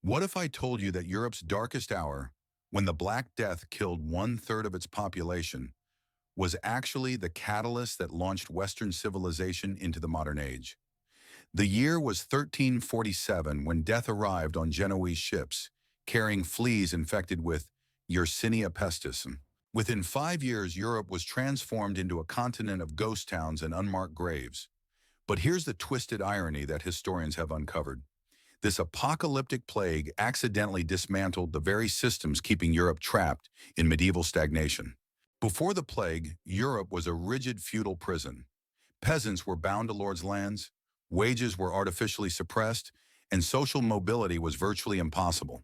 What if I told you that Europe's darkest hour, when the Black Death killed one-third of its population, was actually the catalyst that launched Western civilization into the modern age? The year was 1347 when death arrived on Genoese ships, carrying fleas infected with Yersinia pestis. Within 5 years, Europe was transformed into a continent of ghost towns and unmarked graves. But here's the twisted irony that historians have uncovered. This apocalyptic plague accidentally dismantled the very systems keeping Europe trapped in medieval stagnation. Before the plague, Europe was a rigid feudal prison. Peasants were bound to lords' lands, wages were artificially suppressed, and social mobility was virtually impossible.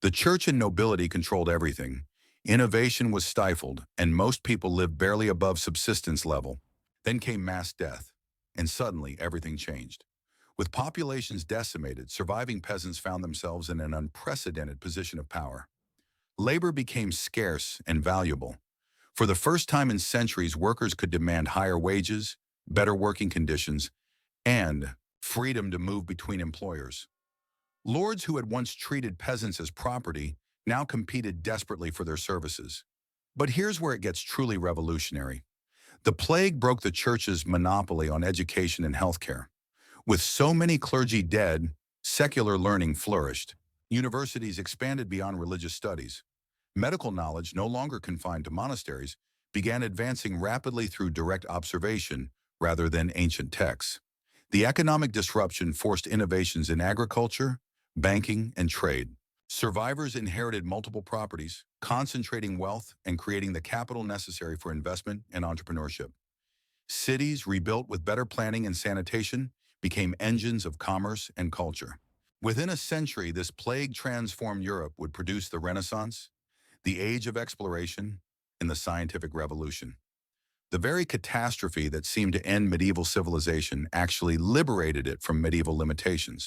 The church and nobility controlled everything. Innovation was stifled, and most people lived barely above subsistence level. Then came mass death, and suddenly everything changed. With populations decimated, surviving peasants found themselves in an unprecedented position of power. Labor became scarce and valuable. For the first time in centuries, workers could demand higher wages, better working conditions, and freedom to move between employers. Lords who had once treated peasants as property now competed desperately for their services. But here's where it gets truly revolutionary. The plague broke the church's monopoly on education and healthcare. With so many clergy dead, secular learning flourished. Universities expanded beyond religious studies. Medical knowledge, no longer confined to monasteries, began advancing rapidly through direct observation rather than ancient texts. The economic disruption forced innovations in agriculture, banking, and trade. Survivors inherited multiple properties, concentrating wealth and creating the capital necessary for investment and entrepreneurship. Cities, rebuilt with better planning and sanitation, became engines of commerce and culture. Within a century, this plague transformed Europe would produce the Renaissance, the Age of Exploration, and the Scientific Revolution. The very catastrophe that seemed to end medieval civilization actually liberated it from medieval limitations.